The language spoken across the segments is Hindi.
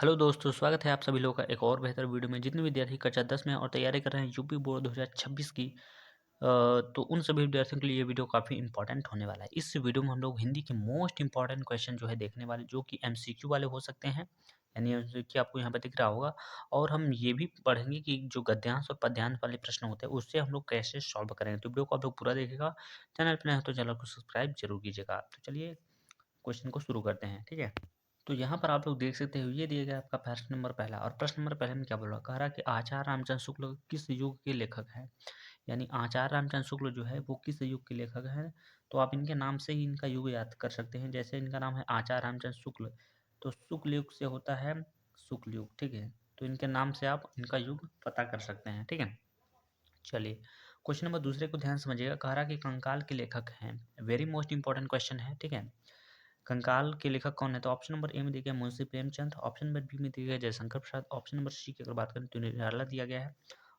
हेलो दोस्तों, स्वागत है आप सभी लोगों का एक और बेहतर वीडियो में। जितने विद्यार्थी कक्षा 10 में और तैयारी कर रहे हैं यूपी बोर्ड 2026 की, तो उन सभी विद्यार्थियों के लिए ये वीडियो काफ़ी इंपॉर्टेंट होने वाला है। इस वीडियो में हम लोग हिंदी के मोस्ट इंपॉर्टेंट क्वेश्चन जो है देखने वाले, जो कि एमसीक्यू वाले हो सकते हैं, यानी एमसीक्यू आपको यहाँ पर दिख रहा होगा। और हम ये भी पढ़ेंगे कि जो गद्यांश और पद्यांश वाले प्रश्न होते हैं उससे हम लोग कैसे सॉल्व करेंगे। तो वीडियो को आप लोग पूरा देखिएगा। चैनल पर नए हो तो चैनल को सब्सक्राइब जरूर कीजिएगा। तो चलिए क्वेश्चन को शुरू करते हैं, ठीक है। तो यहाँ पर आप लोग देख सकते हो, ये दिया गया आपका प्रश्न नंबर पहला। और प्रश्न नंबर पहले में क्या बोल रहा है, कह रहा है कि आचार्य रामचंद्र शुक्ल किस युग के लेखक हैं। यानी आचार्य रामचंद्र शुक्ल जो है वो किस युग के लेखक हैं। तो आप इनके नाम से ही इनका युग याद कर सकते हैं। जैसे इनका नाम है आचार्य रामचंद्र शुक्ल, तो शुक्ल युग से होता है शुक्ल युग, ठीक है। तो इनके नाम से आप इनका युग पता कर सकते हैं, ठीक है। चलिए क्वेश्चन नंबर दूसरे को ध्यान समझिएगा। कह रहा कि कंकाल के लेखक हैं। वेरी मोस्ट इंपॉर्टेंट क्वेश्चन है, ठीक है। कंकाल के लेखक कौन है। तो ऑप्शन नंबर ए में दिया गया Munshi Premchand, option number B में दिया गया Jaishankar Prasad, option number C की अगर बात करें तो निराला दिया गया है,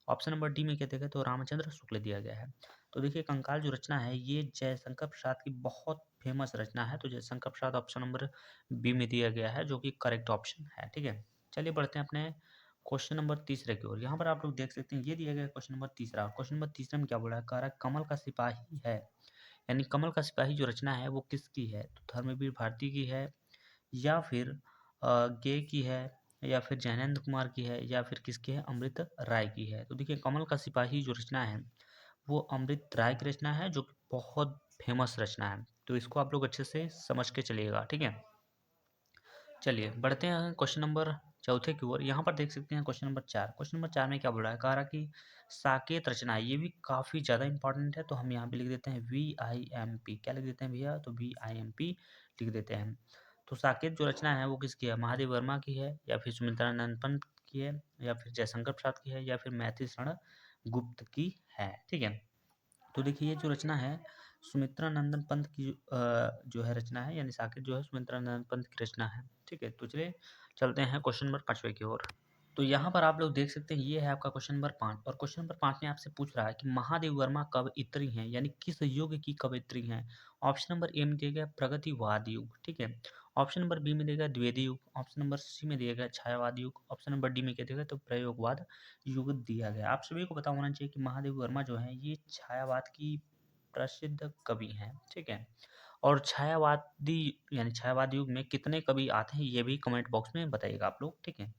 ऑप्शन नंबर डी में क्या दिया गया तो रामचंद्र शुक्ल दिया गया है। तो देखिए कंकाल जो रचना है ये जयशंकर प्रसाद की बहुत फेमस रचना है। तो Jaishankar Prasad option number B में दिया गया है, जो कि करेक्ट ऑप्शन है, ठीक है। चलिए बढ़ते हैं अपने क्वेश्चन नंबर तीसरे की ओर। यहाँ पर आप लोग देख सकते हैं, ये दिया गया क्वेश्चन नंबर तीसरा। क्वेश्चन नंबर तीसरे में क्या बोला है, कह रहा है कमल का सिपाही है। यानी कमल का सिपाही जो रचना है वो किसकी है। तो धर्मवीर भारती की है, या फिर गे की है, या फिर जैनेंद्र कुमार की है, या फिर किसकी है, अमृत राय की है। तो देखिए कमल का सिपाही जो रचना है वो अमृत राय की रचना है, जो कि बहुत फेमस रचना है। तो इसको आप लोग अच्छे से समझ के चलिएगा, ठीक है। चलिए बढ़ते हैं क्वेश्चन नंबर चौथे की ओर। यहाँ पर देख सकते हैं क्वेश्चन नंबर चार। क्वेश्चन नंबर चार में क्या बोल रहा है, कह रहा कि साकेत रचना है। ये भी काफ़ी ज़्यादा इंपॉर्टेंट है, तो हम यहाँ पे लिख देते हैं VIMP। क्या लिख देते हैं भैया, तो VIMP लिख देते हैं। तो साकेत जो रचना है वो किसकी है, महादेव वर्मा की है, या फिर सुमित्रानंद पंत की है, या फिर जयशंकर प्रसाद की है, या फिर मैथिली शरण गुप्त की है, ठीक है। तो देखिए ये जो रचना है सुमित्रा नंदन पंत की जो है रचना है, यानी साकेत जो है सुमित्रा नंदन पंत की रचना है, ठीक है। तो चलिए चलते हैं क्वेश्चन नंबर पाँचवें की ओर। तो यहाँ पर आप लोग देख सकते हैं, ये है आपका क्वेश्चन नंबर पाँच। और क्वेश्चन नंबर पाँच में आपसे पूछ रहा है कि महादेव वर्मा कवयित्री हैं, यानी किस युग की कवयित्री हैं। ऑप्शन नंबर ए में दिया गया प्रगतिवाद युग, ठीक है। ऑप्शन नंबर बी में दिया गया द्विवेदी युग, ऑप्शन नंबर सी में दिया गया छायावाद युग, ऑप्शन नंबर डी में क्या दिया गया तो प्रयोगवाद युग दिया गया। आप सभी को पता होना चाहिए कि महादेव वर्मा जो है ये छायावाद की प्रसिद्ध कवि हैं, ठीक है। और छायावादी यानी छायावाद युग में कितने कवि आते हैं ये भी कमेंट बॉक्स में बताइएगा आप लोग, ठीक है।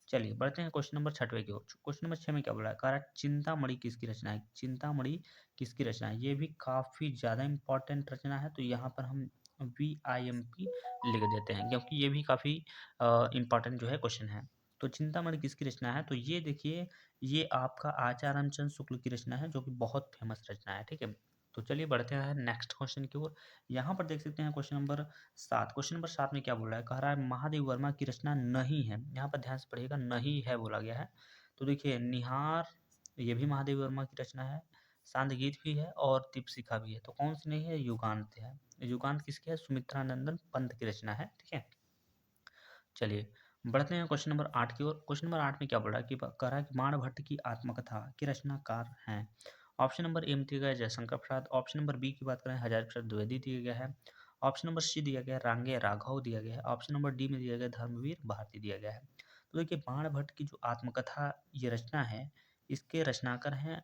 चलिए बढ़ते हैं क्वेश्चन नंबर छठवें की ओर। क्वेश्चन नंबर छः में क्या बोला है, कह रहा है चिंतामणि किसकी रचना है। चिंतामणि किसकी रचना है, ये भी काफ़ी ज़्यादा इंपॉर्टेंट रचना है। तो यहाँ पर हम VIMP लिख देते हैं, क्योंकि ये भी काफ़ी इंपॉर्टेंट जो है क्वेश्चन है। तो चिंतामणि किसकी रचना है, तो ये देखिए ये आपका आचार्य रामचंद्र शुक्ल की रचना है, जो कि बहुत फेमस रचना है, ठीक है। तो चलिए बढ़ते हैं नेक्स्ट क्वेश्चन की ओर। यहाँ पर देख सकते हैं क्वेश्चन नंबर सात। क्वेश्चन नंबर सात में क्या बोल रहा है, कह रहा है महादेव वर्मा की रचना नहीं है। यहाँ पर ध्यान से पढ़िएगा, नहीं है बोला गया है। तो देखिए निहार ये भी महादेव वर्मा की रचना है, सांद गीत भी है और दीपशिखा भी है। तो कौन सी नहीं है, युगांत है। युगांत किसकी है, सुमित्रानंदन पंत की रचना है, ठीक है। चलिए बढ़ते हैं क्वेश्चन नंबर आठ की ओर। क्वेश्चन नंबर आठ में क्या बोल रहा है कि कह रहा है कि बाणभट्ट की आत्मकथा के रचनाकार हैं। ऑप्शन नंबर ए में दिया गया है Jaishankar Prasad, option number B की बात करें हजारी प्रसाद द्विवेदी दिया गया है, ऑप्शन नंबर सी दिया गया है रांगे राघव दिया गया है, ऑप्शन नंबर डी में दिया गया है धर्मवीर भारती दिया गया है। तो देखिए बाणभट्ट की जो आत्मकथा ये रचना है, इसके रचनाकार हैं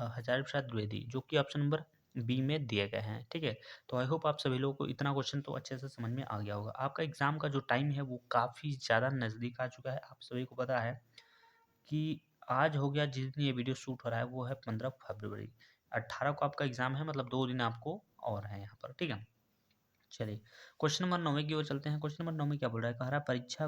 हजारी प्रसाद द्विवेदी, जो कि ऑप्शन नंबर बी में दिए गए हैं, ठीक है। तो आई होप आप सभी लोगों को इतना क्वेश्चन तो अच्छे से समझ में आ गया होगा। आपका एग्जाम का जो टाइम है वो काफ़ी ज़्यादा नज़दीक आ चुका है। आप सभी को पता है कि आज हो गया, जिस दिन ये वीडियो शूट हो रहा है वो है 15 फरवरी। 18 को आपका एग्जाम है, मतलब 2 दिन आपको और है यहाँ पर, ठीक है। चलिए क्वेश्चन नंबर 9 की ओर चलते हैं। क्वेश्चन नंबर 9 में क्या बोल रहा है, कह रहा है परीक्षा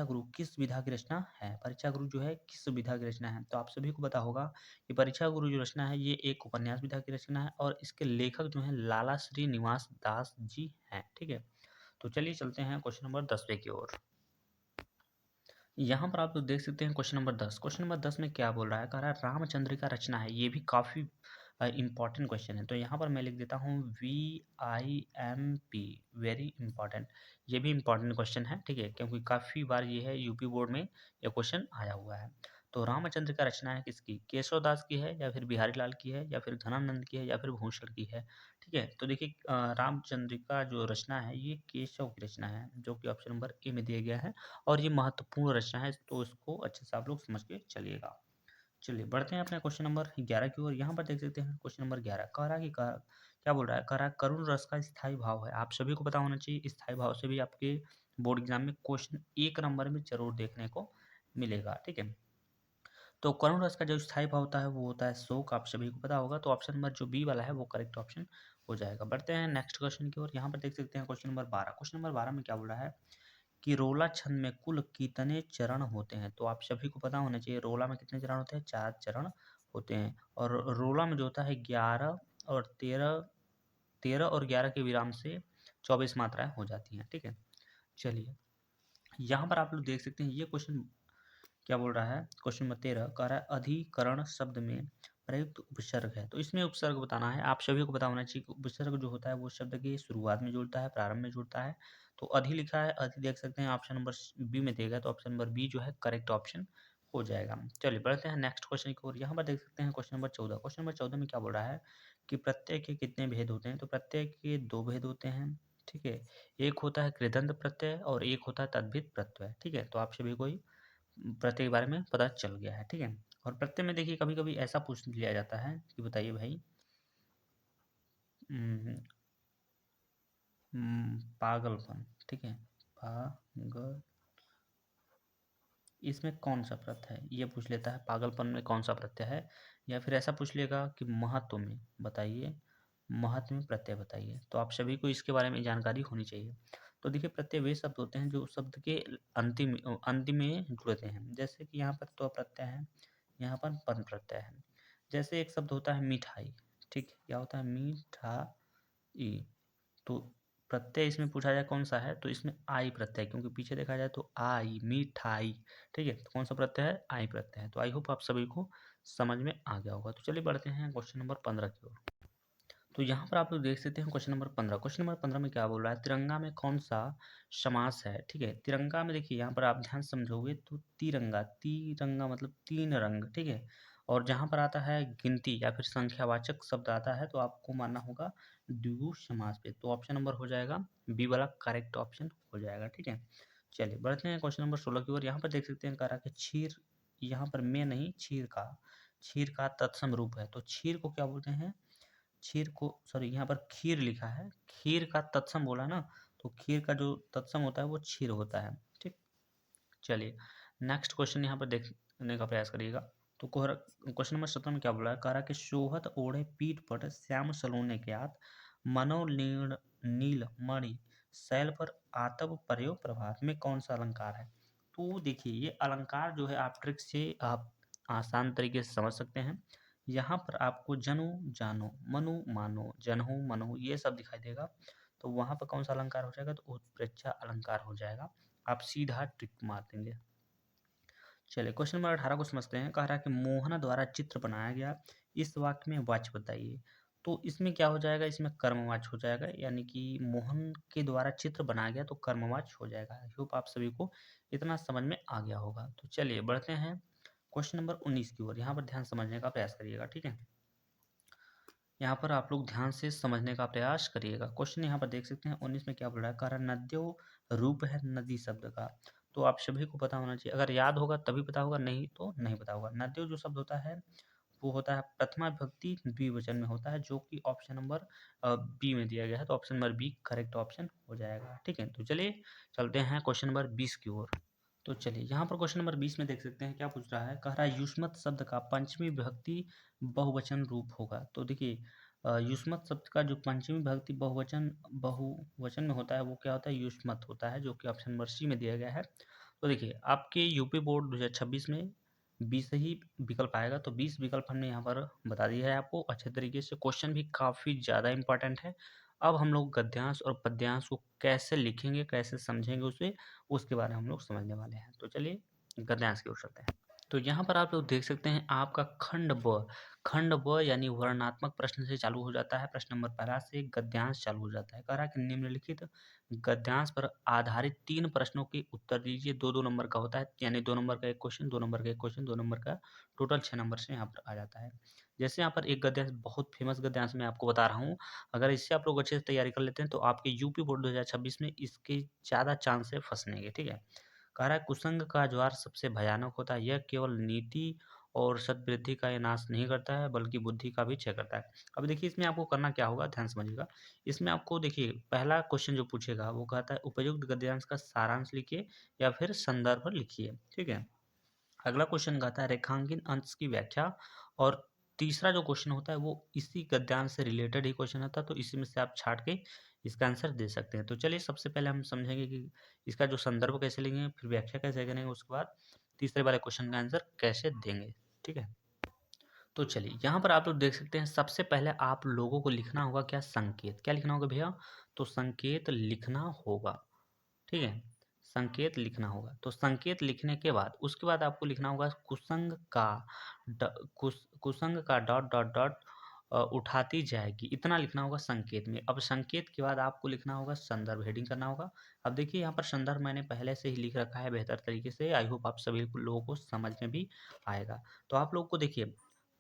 गुरु किस विधा की रचना है। परीक्षा गुरु जो है किस विधा की रचना है। तो आप सभी को पता होगा कि परीक्षा गुरु जो रचना है ये एक उपन्यास विधा की रचना है, और इसके लेखक जो है लाला श्री निवास दास जी हैं, ठीक है। तो चलिए चलते हैं क्वेश्चन नंबर 10वें की ओर। यहाँ पर आप लोग देख सकते हैं क्वेश्चन नंबर 10। क्वेश्चन नंबर 10 में क्या बोल रहा है, कह रहा है रामचंद्रिका रचना है। ये भी काफ़ी इंपॉर्टेंट क्वेश्चन है। तो यहाँ पर मैं लिख देता हूँ VIMP, वेरी इंपॉर्टेंट। ये भी इंपॉर्टेंट क्वेश्चन है, ठीक है, क्योंकि काफ़ी बार ये है यूपी बोर्ड में ये क्वेश्चन आया हुआ है। तो रामचंद्र का रचना है किसकी? केशव दास की है या फिर बिहारी लाल की है या फिर धनानंद की है या फिर भूषण की है? ठीक है, तो देखिए रामचंद्र का जो रचना है ये केशव की रचना है, जो कि ऑप्शन नंबर ए में दिया गया है और ये महत्वपूर्ण रचना है, तो इसको अच्छे से आप लोग समझ के चलिएगा। चलिए बढ़ते हैं अपने क्वेश्चन नंबर 11 की ओर। यहाँ पर देख सकते हैं क्वेश्चन नंबर 11 कह रहा है कि क्या बोल रहा है? कह रहा है करुण रस का स्थायी भाव है। आप सभी को पता होना चाहिए, स्थायी भाव से भी आपके बोर्ड एग्जाम में क्वेश्चन 1 नंबर में जरूर देखने को मिलेगा। ठीक है, तो करुण रस का जो स्थायी भाव होता है वो होता है शोक, आप सभी को पता होगा। तो ऑप्शन नंबर जो बी वाला है वो करेक्ट ऑप्शन हो जाएगा। बढ़ते हैं नेक्स्ट क्वेश्चन की ओर। यहाँ पर देख सकते हैं क्वेश्चन नंबर 12। क्वेश्चन नंबर 12 में क्या बोल रहा है कि रोला छंद में कुल कितने चरण होते हैं? तो आप सभी को पता होना चाहिए, रोला में कितने चरण होते हैं? 4 चरण होते हैं। और रोला में जो होता है 11 और 13 और 11 के विराम से 24 मात्राएं हो जाती हैं। ठीक है, चलिए यहाँ पर आप लोग देख सकते हैं ये क्वेश्चन क्या बोल रहा है? क्वेश्चन नंबर 13 कह रहा है अधिकरण शब्द में प्रयुक्त उपसर्ग है। तो इसमें उपसर्ग बताना है। आप सभी को पता होना चाहिए कि उपसर्ग जो होता है वो शब्द की शुरुआत में जुड़ता है, प्रारंभ में जुड़ता है। तो अधि लिखा है, अधि देख सकते हैं ऑप्शन नंबर बी में देगा, तो ऑप्शन नंबर बी जो है करेक्ट ऑप्शन हो जाएगा। चलिए बढ़ते हैं नेक्स्ट क्वेश्चन की ओर। यहाँ पर देख सकते हैं क्वेश्चन नंबर 14। क्वेश्चन नंबर 14 में क्या बोल रहा है कि प्रत्यय के कितने भेद होते हैं? तो प्रत्यय के 2 भेद होते हैं। ठीक है, एक होता है कृदंत प्रत्यय और एक होता है तद्धित प्रत्यय। ठीक है, तो आप सभी को ही प्रत्यय के बारे में पता चल गया है। ठीक है, और प्रत्यय में देखिए कभी कभी ऐसा पूछ लिया जाता है कि बताइए भाई पागलपन। ठीक है, पागल इसमें कौन सा प्रत्यय है ये पूछ लेता है, पागलपन में कौन सा प्रत्यय है। या फिर ऐसा पूछ लेगा कि महत्व में बताइए, महत्व में प्रत्यय बताइए। तो आप सभी को इसके बारे में जानकारी होनी चाहिए। तो देखिए प्रत्यय वे शब्द होते हैं जो शब्द के अंतिम अंतिम में जुड़ते हैं। जैसे कि यहाँ पर तो प्रत्यय है, यहाँ पर पन प्रत्यय है। जैसे एक शब्द होता है मिठाई। ठीक है, क्या होता है? मीठा ई। तो प्रत्यय इसमें पूछा जाए कौन सा है, तो इसमें आई प्रत्यय, क्योंकि पीछे देखा जाए तो आई मिठाई। ठीक है, तो कौन सा प्रत्यय है? आई प्रत्यय है। तो आई होप आप सभी को समझ में आ गया होगा। तो चलिए बढ़ते हैं क्वेश्चन नंबर 15 की ओर। तो यहाँ पर आप लोग देख सकते हैं क्वेश्चन नंबर 15। क्वेश्चन नंबर 15 में क्या बोल रहा है? तिरंगा में कौन सा समास है? ठीक है, तिरंगा में देखिए यहाँ पर आप ध्यान से समझोगे तो तिरंगा, तिरंगा मतलब 3 रंग। ठीक है, और जहाँ पर आता है गिनती या फिर संख्यावाचक शब्द आता है तो आपको मानना होगा द्विगु समास पे। तो ऑप्शन नंबर हो जाएगा बी वाला करेक्ट ऑप्शन हो जाएगा। ठीक है, चलिए बढ़ते हैं क्वेश्चन नंबर 16 की ओर। यहाँ पर देख सकते हैं कह रहा है कि क्षीर, यहाँ पर मैं नहीं, क्षीर का तत्सम रूप है। तो क्षीर को क्या बोलते हैं? क्षीर को, सॉरी यहाँ पर खीर लिखा है, खीर का तत्सम बोला ना, तो खीर का जो तत्सम होता है वो क्षीर होता है। ठीक, चलिए नेक्स्ट क्वेश्चन यहाँ पर देखने का प्रयास करिएगा। तो क्वेश्चन नंबर 17 में क्या बोला है? कह रहा है कि सोहत ओढ़े पीठ पर श्याम सलोने के आत मनो नील मणि शैल पर आतप प्रयोग प्रभात में कौन सा अलंकार है? तो देखिए ये अलंकार जो है आप ट्रिक से आप आसान तरीके से समझ सकते हैं। यहाँ पर आपको जनु जानो, मनु मानो, जनहु मनो ये सब दिखाई देगा। तो वहाँ पर कौन सा अलंकार हो जाएगा? तो उत्प्रेक्षा अलंकार हो जाएगा। आप सीधा ट्रिक मार देंगे। चलिए क्वेश्चन नंबर 18 को समझते हैं। कह रहा है कि मोहना द्वारा चित्र बनाया गया, इस वाक्य में वाच्य बताइए। तो इसमें क्या हो जाएगा? इसमें कर्मवाच्य हो जाएगा, यानी कि मोहन के द्वारा चित्र बनाया गया तो कर्मवाच्य हो जाएगा। आई होप आप सभी को इतना समझ में आ गया होगा। तो चलिए बढ़ते हैं क्वेश्चन नंबर 19 की ओर। यहाँ पर ध्यान समझने का प्रयास करिएगा। ठीक है, यहाँ पर आप लोग ध्यान से समझने का प्रयास करिएगा। क्वेश्चन यहाँ पर देख सकते हैं 19 में क्या बोल रहा है? कारण नद्यो रूप है नदी शब्द का। तो आप सभी को पता होना चाहिए, अगर याद होगा तभी पता होगा, नहीं तो नहीं पता होगा। नद्यो जो शब्द होता है वो होता है प्रथमा विभक्ति द्विवचन में होता है, जो कि ऑप्शन नंबर बी में दिया गया है। तो option number B correct option हो जाएगा। ठीक है, तो चलिए चलते हैं क्वेश्चन नंबर 20 की ओर। तो चलिए यहाँ पर क्वेश्चन नंबर 20 में देख सकते हैं क्या पूछ रहा है? कह रहा है युष्मत शब्द का पंचमी विभक्ति बहुवचन रूप होगा। तो देखिए युष्मत शब्द का जो पंचमी विभक्ति बहुवचन में होता है वो क्या होता है? युष्मत होता है, जो कि ऑप्शन नंबर सी में दिया गया है। तो देखिए आपके यूपी बोर्ड 2026 में 20 ही विकल्प आएगा, तो 20 विकल्प हमने यहाँ पर बता दिया है आपको अच्छे तरीके से। क्वेश्चन भी काफ़ी ज़्यादा इंपॉर्टेंट है। अब हम लोग गद्यांश और पद्यांश को कैसे लिखेंगे, कैसे समझेंगे उसे, उसके बारे में हम लोग समझने वाले हैं। तो चलिए गद्यांश की ओर चलते हैं। तो यहाँ पर आप लोग देख सकते हैं आपका खंड ब यानी वर्णनात्मक प्रश्न से चालू हो जाता है। प्रश्न नंबर पहला से गद्यांश चालू हो जाता है। कह रहा है कि निम्नलिखित गद्यांश पर आधारित 3 प्रश्नों के उत्तर दीजिए। 2-2 नंबर का होता है, यानी 2 नंबर का 1 क्वेश्चन, 2 नंबर का 1 क्वेश्चन, 2 नंबर का टोटल 6 नंबर से यहाँ पर आ जाता है। जैसे यहाँ पर एक गद्यांश, बहुत फेमस गद्यांश मैं आपको बता रहा हूँ। अगर इससे आप लोग अच्छे से तैयारी कर लेते हैं तो आपके यूपी बोर्ड 2026 में इसके ज़्यादा चांस है फँसने के, ठीक है? कह रहा है कुसंग का ज्वार सबसे भयानक होता है। यह केवल नीति और सद्वृद्धि का ये नाश नहीं करता है बल्कि बुद्धि का भी क्षय करता है। अब देखिए इसमें आपको करना क्या होगा, ध्यान समझिएगा। इसमें आपको देखिए पहला क्वेश्चन जो पूछेगा वो कहता है उपयुक्त गद्यांश का सारांश लिखिए या फिर संदर्भ लिखिए, ठीक है। अगला क्वेश्चन कहता है रेखांकित अंश की व्याख्या, और तीसरा जो क्वेश्चन होता है वो इसी गद्यांश से रिलेटेड ही क्वेश्चन होता है, तो इसी में से आप छाट के इसका आंसर दे सकते हैं। तो चलिए सबसे पहले हम समझेंगे कि इसका जो संदर्भ कैसे लेंगे, फिर व्याख्या कैसे करेंगे, उसके बाद तीसरे वाले क्वेश्चन का आंसर कैसे देंगे, ठीक है। तो चलिए यहाँ पर आप लोग देख सकते हैं सबसे पहले आप लोगों को लिखना होगा क्या, संकेत। क्या लिखना होगा भैया, तो संकेत लिखना होगा, ठीक है। संकेत लिखना होगा, तो संकेत लिखने के बाद उसके बाद आपको लिखना होगा कुसंग का कुसंग का डॉट डॉट डॉट उठाती जाएगी, इतना लिखना होगा संकेत में। अब संकेत के बाद आपको लिखना होगा संदर्भ, हेडिंग करना होगा। अब देखिए यहाँ पर संदर्भ मैंने पहले से ही लिख रखा है बेहतर तरीके से, आई होप आप सभी लोगों को समझ में भी आएगा। तो आप लोग को देखिए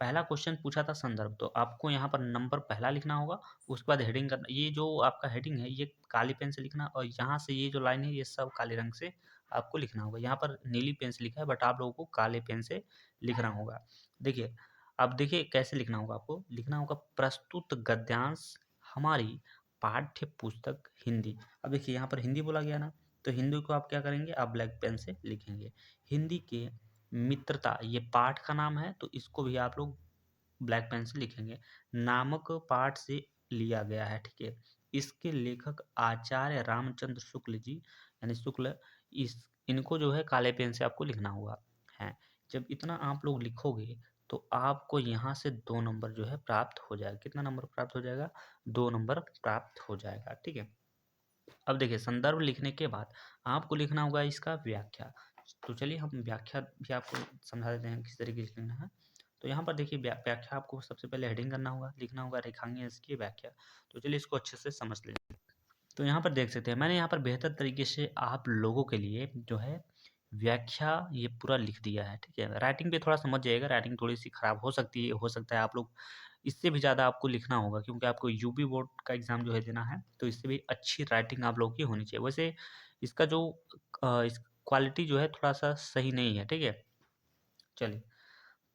पहला क्वेश्चन पूछा था संदर्भ, तो आपको यहाँ पर नंबर पहला लिखना होगा। उसके बाद हेडिंग करना, ये जो आपका हेडिंग है ये काली पेन से लिखना, और यहाँ से ये जो लाइन है ये सब काले रंग से आपको लिखना होगा। यहाँ पर नीली पेन से लिखा है बट आप लोगों को काले पेन से लिखना होगा। देखिए अब देखिए कैसे लिखना होगा, आपको लिखना होगा प्रस्तुत गद्यांश हमारी पाठ्य पुस्तक हिंदी। अब देखिए यहाँ पर हिंदी बोला गया ना, तो हिंदी को आप क्या करेंगे, आप ब्लैक पेन से लिखेंगे। हिंदी के मित्रता ये पाठ का नाम है, तो इसको भी आप लोग ब्लैक पेन से लिखेंगे। नामक पाठ से लिया गया है, ठीक है। इसके लेखक आचार्य रामचंद्र शुक्ल जी, यानी शुक्ल, इस इनको जो है काले पेन से आपको लिखना होगा है। जब इतना आप लोग लिखोगे तो आपको यहाँ से 2 नंबर जो है प्राप्त हो जाएगा। कितना नंबर प्राप्त हो जाएगा, 2 नंबर प्राप्त हो जाएगा, ठीक है। अब देखिए संदर्भ लिखने के बाद आपको लिखना होगा इसका व्याख्या। तो चलिए हम व्याख्या भी आपको समझा देते हैं किस तरीके से लिखना है। तो यहाँ पर देखिए व्याख्या आपको सबसे पहले हेडिंग करना होगा, लिखना होगा रेखांकन इसकी व्याख्या। तो चलिए इसको अच्छे से समझ लें। तो यहाँ पर देख सकते हैं मैंने यहाँ पर बेहतर तरीके से आप लोगों के लिए जो है व्याख्या ये पूरा लिख दिया है, ठीक है। राइटिंग पे थोड़ा समझ जाइएगा, राइटिंग थोड़ी सी खराब हो सकती है, हो सकता है आप लोग इससे भी ज़्यादा आपको लिखना होगा क्योंकि आपको यूपी बोर्ड का एग्ज़ाम जो है देना है, तो इससे भी अच्छी राइटिंग आप लोगों की होनी चाहिए। वैसे इसका जो इस क्वालिटी जो है थोड़ा सा सही नहीं है, ठीक है। चलिए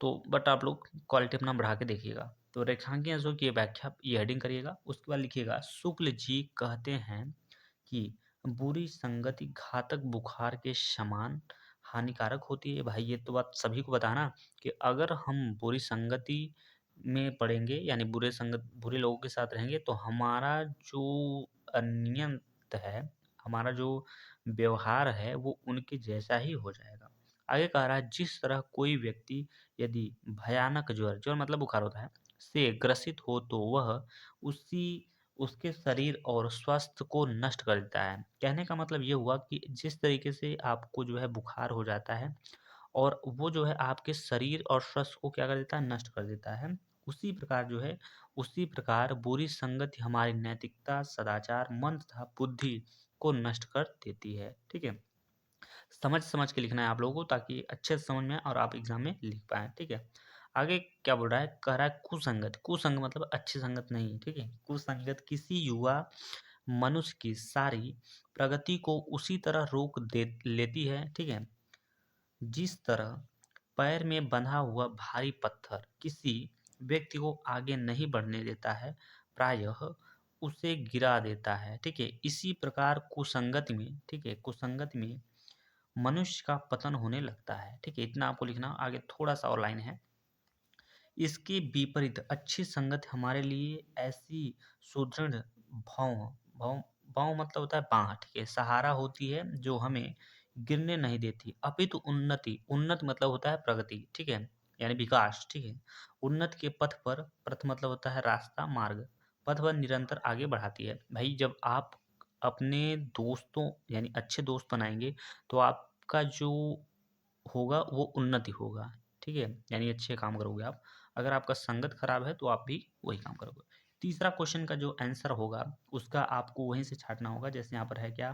तो बट आप लोग क्वालिटी अपना बढ़ा के देखिएगा। तो रेखांकन अंशों की व्याख्या ये हेडिंग करिएगा, उसके बाद लिखिएगा शुक्ल जी कहते हैं कि बुरी संगति घातक बुखार के समान हानिकारक होती है। भाई ये तो बात सभी को पता है ना कि अगर हम बुरी संगति में पड़ेंगे यानी बुरे लोगों के साथ रहेंगे तो हमारा जो अनियंत है, हमारा जो व्यवहार है वो उनके जैसा ही हो जाएगा। आगे कह रहा है जिस तरह कोई व्यक्ति यदि भयानक ज्वर, ज्वर मतलब बुखार होता है, से ग्रसित हो तो वह उसी उसके शरीर और स्वास्थ्य को नष्ट कर देता है। कहने का मतलब ये हुआ कि जिस तरीके से आपको जो है बुखार हो जाता है और वो जो है आपके शरीर और स्वास्थ्य को क्या कर देता है, नष्ट कर देता है। उसी प्रकार जो है, उसी प्रकार बुरी संगति हमारी नैतिकता, सदाचार, मन तथा बुद्धि को नष्ट कर देती है, ठीक है। समझ समझ के लिखना है आप लोगों को ताकि अच्छे से समझ में आए और आप एग्जाम में लिख पाएँ, ठीक है। आगे क्या बोल रहा है, कह रहा है कुसंगत, कुसंग मतलब अच्छी संगत नहीं, ठीक है। कुसंगत किसी युवा मनुष्य की सारी प्रगति को उसी तरह रोक दे लेती है, ठीक है, जिस तरह पैर में बंधा हुआ भारी पत्थर किसी व्यक्ति को आगे नहीं बढ़ने देता है, प्रायः उसे गिरा देता है, ठीक है। इसी प्रकार कुसंगति में, ठीक है, कुसंगति में मनुष्य का पतन होने लगता है, ठीक है। इतना आपको लिखना। आगे थोड़ा सा और लाइन है, इसके विपरीत अच्छी संगत हमारे लिए ऐसी सुदृढ़ भाव भाव भाव मतलब होता है बांह, ठीक है, सहारा होती है जो हमें गिरने नहीं देती अपितु उन्नति, उन्नत मतलब होता है प्रगति, ठीक है, यानी विकास, ठीक है। उन्नत के पथ पर, पथ मतलब होता है रास्ता, मार्ग, पथ पर निरंतर आगे बढ़ाती है। भाई जब आप अपने दोस्तों यानी अच्छे दोस्त बनाएंगे तो आपका जो होगा वो उन्नति होगा, ठीक है, यानी अच्छे काम करोगे आप। अगर आपका संगत खराब है तो आप भी वही काम करोगे। तीसरा क्वेश्चन का जो आंसर होगा उसका आपको वहीं से छांटना होगा। जैसे यहाँ पर है क्या,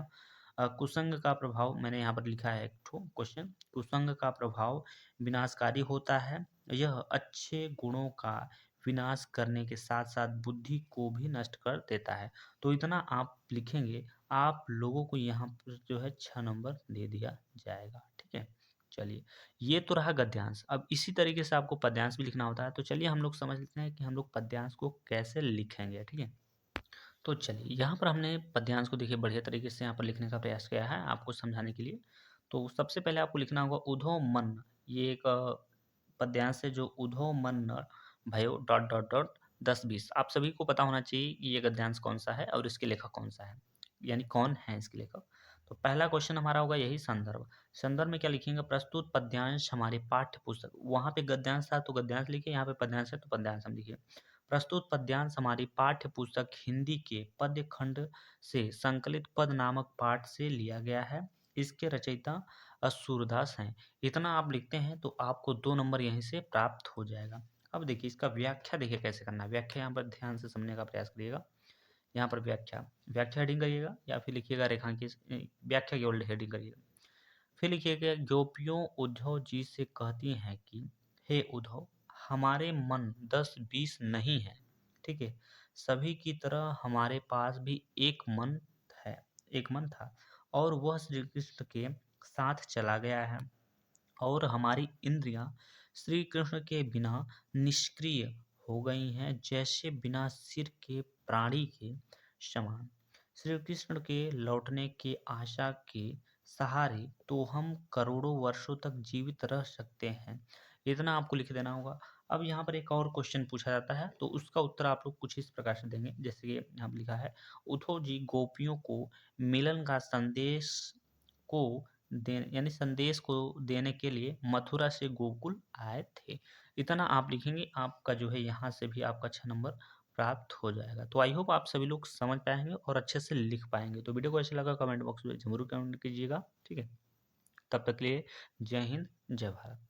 कुसंग का प्रभाव, मैंने यहाँ पर लिखा है एक ठो क्वेश्चन, कुसंग का प्रभाव विनाशकारी होता है, यह अच्छे गुणों का विनाश करने के साथ साथ बुद्धि को भी नष्ट कर देता है। तो इतना आप लिखेंगे, आप लोगों को यहाँ पर जो है 6 नंबर दे दिया जाएगा, ठीक है। चलिए, ये तो रहा गद्यांश। अब इसी तरीके से आपको पद्यांश भी लिखना होता है, तो चलिए हम लोग समझ लेते हैं कि हम लोग पद्यांश को कैसे लिखेंगे, ठीक है। तो चलिए, यहाँ पर हमने पद्यांश को देखिए बढ़िया तरीके से यहाँ पर लिखने का प्रयास किया है आपको समझाने के लिए। तो सबसे पहले आपको लिखना होगा उधो मन, ये एक पद्यांश है जो उधो मन न भयो डॉट डॉट डॉट 10-20। आप सभी को पता होना चाहिए कि ये गद्यांश कौन सा है और इसके लेखक कौन सा है, यानी कौन है इसके लेखक। तो पहला क्वेश्चन हमारा होगा यही संदर्भ। संदर्भ में क्या लिखेंगे, प्रस्तुत पद्यांश हमारे पाठ्य पुस्तक, वहाँ पे गद्यांश था तो गद्यांश लिखिए, यहाँ पे पद्यांश है तो पद्यांश हम लिखिए। प्रस्तुत पद्यांश हमारी पाठ्य पुस्तक हिंदी के पद्य खंड से संकलित पद नामक पाठ से लिया गया है। इसके रचयिता सूरदास हैं। इतना आप लिखते हैं तो आपको 2 नंबर यहीं से प्राप्त हो जाएगा। अब देखिए इसका व्याख्या देखिए कैसे करना है। व्याख्या यहाँ पर ध्यान से समझने का प्रयास करिएगा। यहाँ पर व्याख्या, व्याख्या हेडिंग करिएगा या फिर लिखिएगा रेखांकित, व्याख्या केवल हेडिंग करिएगा। फिर लिखिएगा, गोपियों उद्धव जी से कहती हैं कि हे उद्धव, हमारे मन 10-20 नहीं है, ठीक है, सभी की तरह हमारे पास भी है, एक मन था और वह श्री कृष्ण के साथ चला गया है और हमारी इंद्रियां श्री कृष्ण के बिना निष्क्रिय हो गई हैं, जैसे बिना सिर के प्राणी के समान। श्री कृष्ण के लौटने की आशा के सहारे तो हम करोड़ों वर्षों तक जीवित रह सकते हैं। इतना आपको लिख देना होगा। अब यहाँ पर एक और क्वेश्चन पूछा जाता है तो उसका उत्तर आप लोग कुछ इस प्रकार से देंगे, जैसे कि यहाँ पर लिखा है, उद्धव जी गोपियों को मिलन का संदेश को यानी संदेश को देने के लिए मथुरा से गोकुल आए थे। इतना आप लिखेंगे, आपका जो है यहाँ से भी आपका 6 नंबर प्राप्त हो जाएगा। तो आई होप आप सभी लोग समझ पाएंगे और अच्छे से लिख पाएंगे। तो वीडियो को अच्छा लगा कमेंट बॉक्स में जरूर कमेंट कीजिएगा, ठीक है। तब तक के लिए जय हिंद, जय भारत।